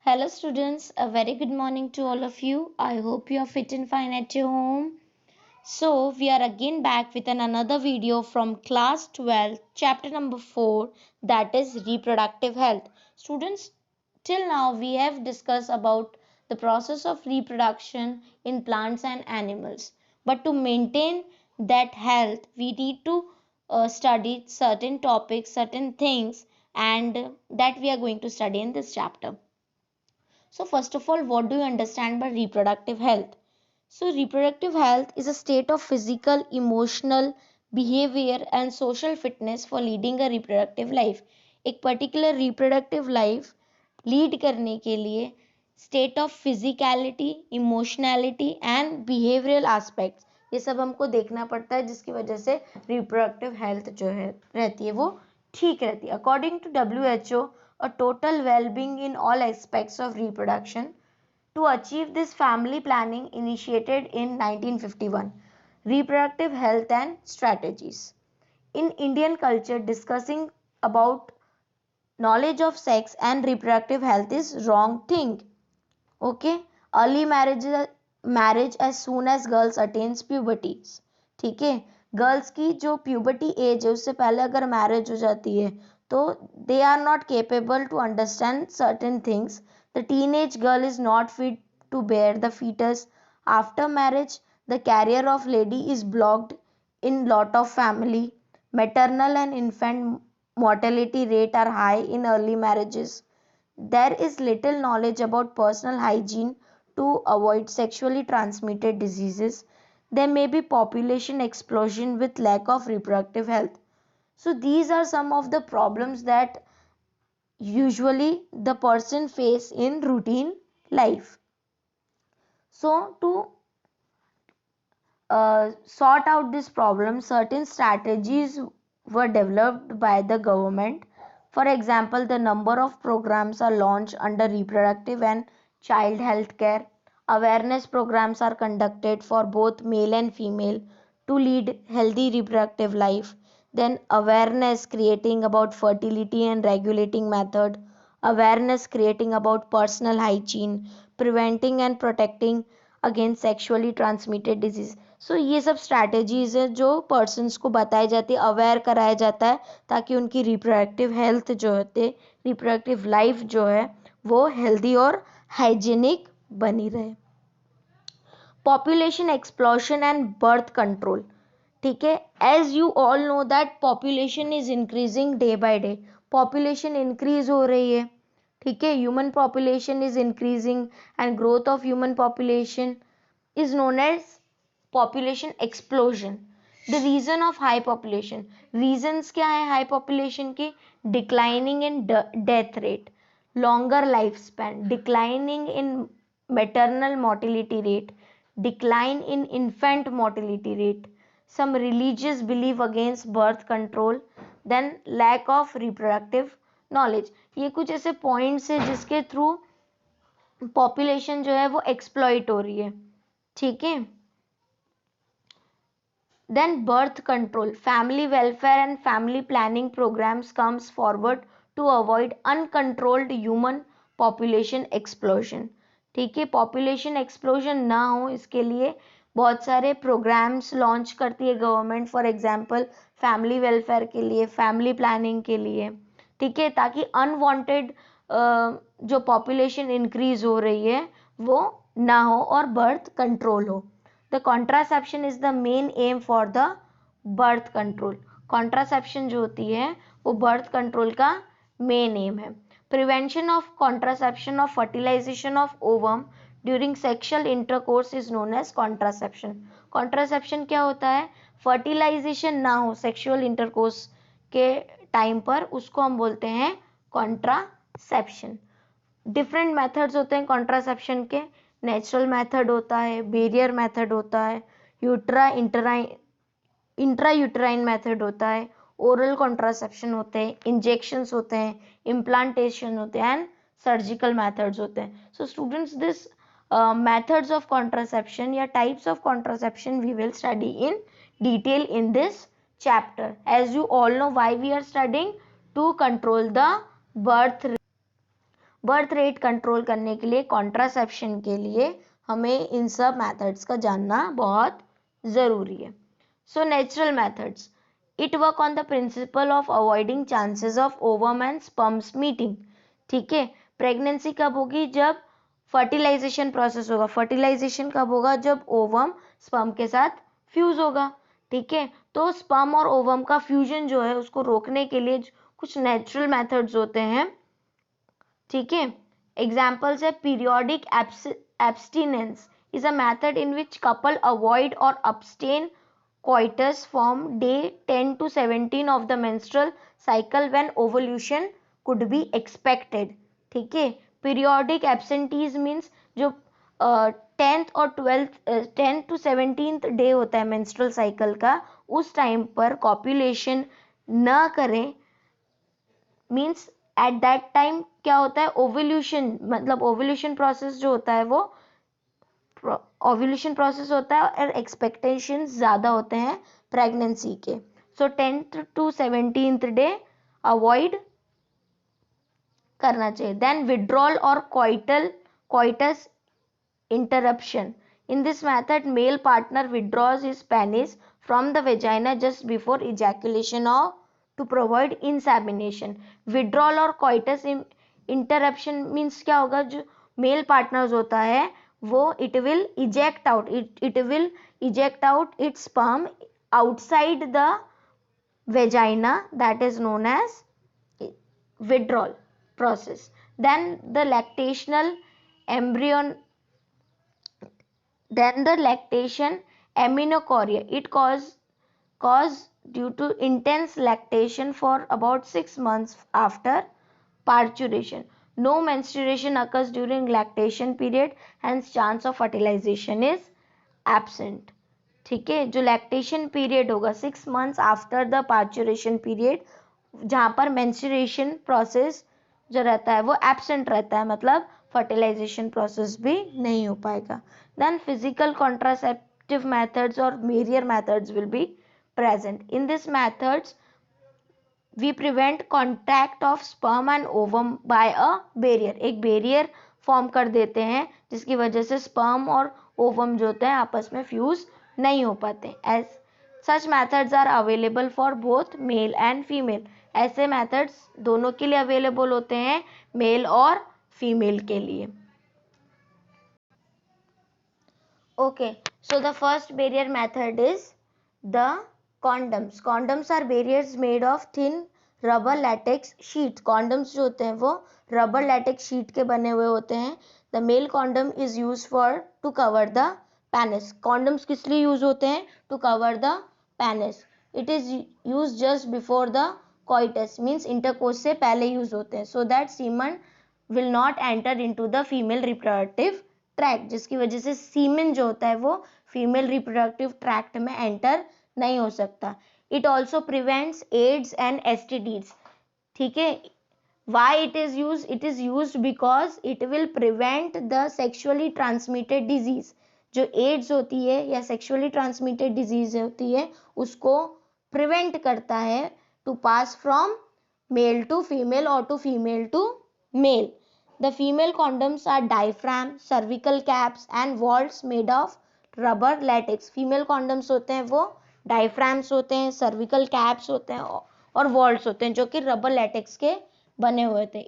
Hello, students. A very good morning to all of you. I hope you are fit and fine at your home. So, we are again back with another video from class 12, chapter number 4, that is reproductive health. Students, till now we have discussed about the process of reproduction in plants and animals. But to maintain that health, we need to study certain topics, certain things, and that we are going to study in this chapter. So, first of all, what do you understand by reproductive health? So, reproductive health is a state of physical, emotional, behavior and social fitness for leading a reproductive life. एक particular reproductive life lead करने के लिए state of physicality, emotionality and behavioral aspects ये सब हमको देखना पड़ता है जिसकी वजह से reproductive health जो है रहती है वो ठीक रहती है. According to WHO, a total well-being in all aspects of reproduction. To achieve this, family planning initiated in 1951. Reproductive health and strategies. In Indian culture, discussing about knowledge of sex and reproductive health is wrong thing. Okay, early marriage as soon as girls attains puberty. ठीक है, girls की जो puberty as है उससे पहले अगर marriage हो जाती है तो they are not capable to understand certain things. The teenage girl is not fit to bear the fetus. After marriage, the career of lady is blocked in lot of family. Maternal and infant mortality rate are high in early marriages. There is little knowledge about personal hygiene to avoid sexually transmitted diseases. There may be population explosion with lack of reproductive health. So these are some of the problems that usually the person face in routine life. So to sort out this problem, certain strategies were developed by the government. For example, the number of programs are launched under reproductive and child health care. Awareness programs are conducted for both male and female to lead healthy reproductive life. Then awareness creating about fertility and regulating method. Awareness creating about personal hygiene, preventing and protecting against sexually transmitted disease. So ये सब strategies है जो persons को बताई जाती है, aware कराया जाता है ताकि उनकी रिप्रोडक्टिव हेल्थ जो होते रिप्रोडक्टिव लाइफ जो है वो हेल्दी और हाइजीनिक बनी रहे. Population explosion and birth control. ठीक है, as you all know that population is increasing day by day. Population increase हो रही है. ठीक है, human population is increasing and growth of human population is known as population explosion. The reason of high population, reasons क्या है high population की? Declining in death rate, longer life span, declining in maternal mortality rate, decline in infant mortality rate, some religious belief against birth control, then lack of reproductive knowledge. ये कुछ ऐसे points है जिसके through population जो है वो exploit हो रही है. ठीक है, then birth control, family welfare and family planning programmes comes forward to avoid uncontrolled human population explosion. ठीक है, पॉपुलेशन एक्सप्लोजन ना हो इसके लिए बहुत सारे प्रोग्राम्स लॉन्च करती है government. For example family welfare के लिए, फैमिली प्लानिंग के लिए. ठीक है, ताकि अनवांटेड जो पॉपुलेशन इंक्रीज हो रही है वो ना हो और बर्थ कंट्रोल हो. The contraception is the main aim for the birth control. Contraception जो होती है वो बर्थ कंट्रोल का मेन एम है. Prevention of contraception of fertilisation of ovum during sexual intercourse is known as contraception. Contraception क्या होता है? फर्टिलाइजेशन ना हो सेक्सुअल इंटरकोर्स के टाइम पर, उसको हम बोलते हैं कॉन्ट्रासेप्शन. डिफरेंट मेथड्स होते हैं कॉन्ट्रासेप्शन के. नेचुरल मेथड होता है, बेरियर मेथड होता है, इंट्रा यूट्राइन मेथड होता है, ओरल कॉन्ट्रासेप्शन होते हैं, इंजेक्शंस होते हैं, इम्प्लांटेशन होते हैं एंड सर्जिकल मेथड्स होते हैं. So students, this methods of contraception या types of contraception we will study in detail in this chapter. As you all know why we are studying, to control the birth rate. Birth rate control करने के लिए, contraception के लिए हमें इन सब methods का जानना बहुत ज़रूरी है. So natural methods, it work on the principle of avoiding chances of ovum and sperms meeting. ठीक है, प्रेगनेंसी कब होगी? जब फर्टिलाइजेशन प्रोसेस होगा. फर्टिलाइजेशन कब होगा? जब ओवम स्पर्म के साथ फ्यूज होगा. ठीक है, तो स्पर्म और ओवम का फ्यूजन जो है उसको रोकने के लिए कुछ नेचुरल मेथड्स होते हैं. ठीक है, एग्जाम्पल्स है periodic abstinence is a method in which couple avoid or abstain coitus from day 10 to 17 of the menstrual cycle when ovulation could be expected. ठीक है, पीरियोडिक एब्सेंटीज मीन्स जो 10th और 10th to 17th day होता है menstrual cycle का, उस time पर copulation न करें. मीन्स एट दैट टाइम क्या होता है? ओव्यूलेशन, मतलब ओव्यूलेशन प्रोसेस जो होता है वो ओव्यूलेशन प्रोसेस होता है और एक्सपेक्टेशन ज़्यादा होते हैं प्रेगनेंसी के. सो 10th to 17th day avoid करना चाहिए. देन विड्रॉल और coitus interruption. In this method male partner withdraws his penis from the vagina just before ejaculation और टू प्रोवाइड इंसेमिनेशन. विड्रॉल और कोइटस इंटरप्शन मीन्स क्या होगा? जो male partners होता है वो it will eject out its sperm outside the vagina, that is known as withdrawal process. Then the lactation aminochoria, it cause due to intense lactation for about 6 months after parturition. No menstruation occurs during lactation period, hence chance of fertilization is absent. ठीक है, जो lactation period होगा 6 months after the parturition period, जहाँ पर menstruation process जो रहता है वो एब्सेंट रहता है, मतलब फर्टिलाइजेशन प्रोसेस भी नहीं हो पाएगा. देन फिजिकल कॉन्ट्रासेप्टिव मेथड्स और barrier methods will be present. In this methods we prevent contact of sperm and ovum by a barrier. एक बैरियर फॉर्म कर देते हैं जिसकी वजह से स्पर्म और ओवम जो होते हैं आपस में फ्यूज नहीं हो पाते. As such methods are available for both male and female. ऐसे मेथड्स दोनों के लिए अवेलेबल होते हैं, मेल और फीमेल के लिए. Okay, so the first barrier method is the condoms. Condoms are barriers made of thin rubber latex sheet. Condoms जो होते हैं वो rubber latex sheet के बने हुए होते हैं. The male condom is used for to cover the penis. Condoms किस लिए यूज होते हैं? To cover the penis. It is used just before the coitus, means intercourse से पहले यूज होते हैं, so that semen will not enter into the female reproductive tract, जिसकी वजह से semen जो होता है वो female reproductive tract में enter नहीं हो सकता. It also prevents AIDS and STDs. ठीक है, why it is use because it will prevent the sexually transmitted disease. जो एड्स होती है या सेक्सुअली ट्रांसमिटेड डिजीज होती है उसको प्रिवेंट करता है to pass from male to female और to female to male. The female condoms are diaphragm, cervical caps and walls made of rubber latex. Female condoms होते हैं वो डायफ्राम्स होते हैं, सर्विकल कैप्स होते हैं और वॉल्स होते हैं जो कि रबर लैटेक्स के बने हुए थे.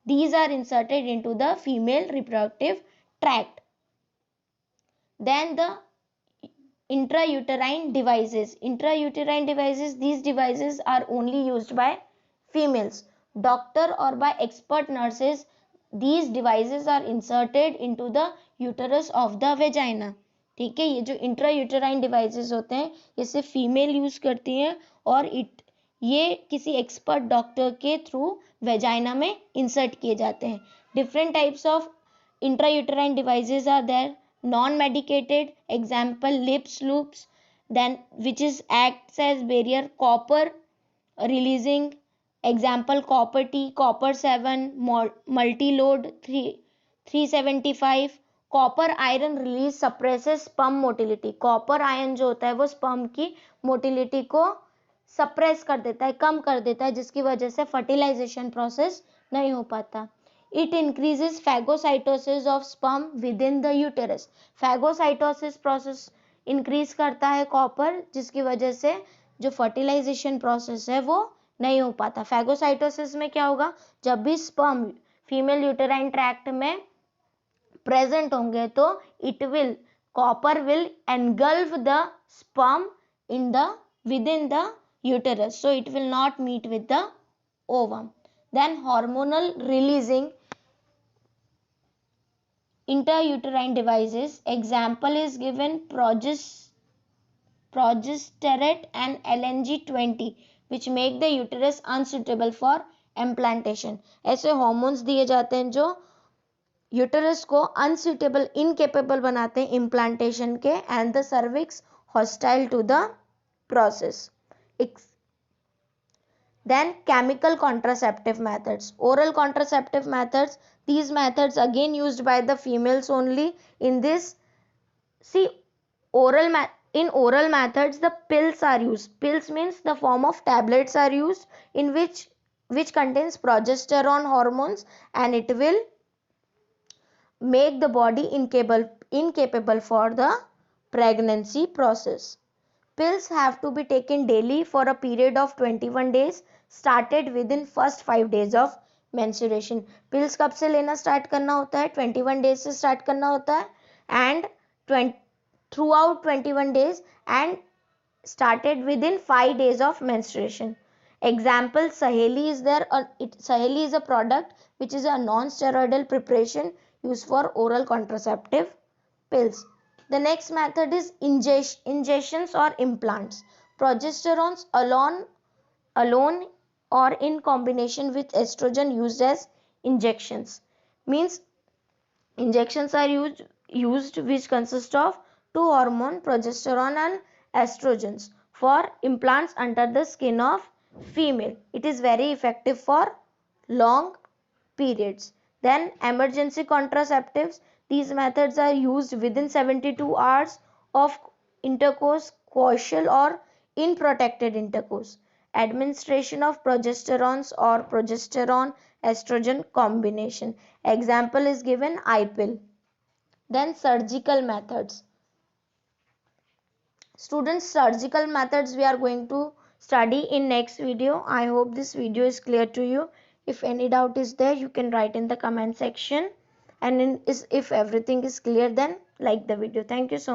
These are inserted into the female reproductive tract. Then the intrauterine devices. Intrauterine devices, these devices are only used by females. Doctor or by expert nurses, these devices are inserted into the uterus of the vagina. ठीक है, ये जो intrauterine devices होते हैं ये सिर्फ female use करती हैं और ये किसी एक्सपर्ट डॉक्टर के थ्रू वेजाइना में इंसर्ट किए जाते हैं. Different types of intrauterine devices are there. Non medicated, example lips loops, then which is acts as barrier. Copper releasing, example copper T, copper 7, multi load 375. Copper iron release suppresses sperm motility. Copper iron जो होता है वो sperm की motility को suppress कर देता है, कम कर देता है, जिसकी वजह से फर्टिलाइजेशन प्रोसेस नहीं हो पाता. It increases phagocytosis of sperm within the uterus. Phagocytosis process increase करता है कॉपर, जिसकी वजह से जो फर्टिलाइजेशन प्रोसेस है वो नहीं हो पाता. फैगोसाइटोसिस में क्या होगा, जब भी स्पर्म फीमेल यूटेराइन ट्रैक्ट में प्रेजेंट होंगे तो it will copper will engulf the sperm in the within the uterus, so it will not meet with the ovum. Then hormonal releasing intrauterine devices, example is given progesterone and LNG-20 which make the uterus unsuitable for implantation. ऐसे hormones दिए जाते हैं जो uterus को unsuitable incapable बनाते हैं implantation के, and the cervix hostile to the process. Then chemical contraceptive methods, oral contraceptive methods, these methods again used by the females only. In this, see, in oral methods the pills are used. Pills means the form of tablets are used in which contains progesterone hormones, and it will make the body incapable for the pregnancy process. Pills have to be taken daily for a period of 21 days started within first 5 days of menstruation. Pills कब से लेना start करना होता है, 21 days से start करना होता है, and throughout 21 days and started within 5 days of menstruation. Example, Saheli is there. Saheli is a product which is a non-steroidal preparation used for oral contraceptive pills. The next method is injections or implants. Progesterones alone or in combination with estrogen used as injections. Means injections are used which consist of two hormone, progesterone and estrogens, for implants under the skin of female. It is very effective for long periods. Then emergency contraceptives. These methods are used within 72 hours of intercourse, coital or unprotected intercourse. Administration of progesterones or progesterone estrogen combination. Example is given, I-pill. Then surgical methods. Students, surgical methods we are going to study in next video. I hope this video is clear to you. If any doubt is there, you can write in the comment section, and if everything is clear, then like the video. Thank you so much.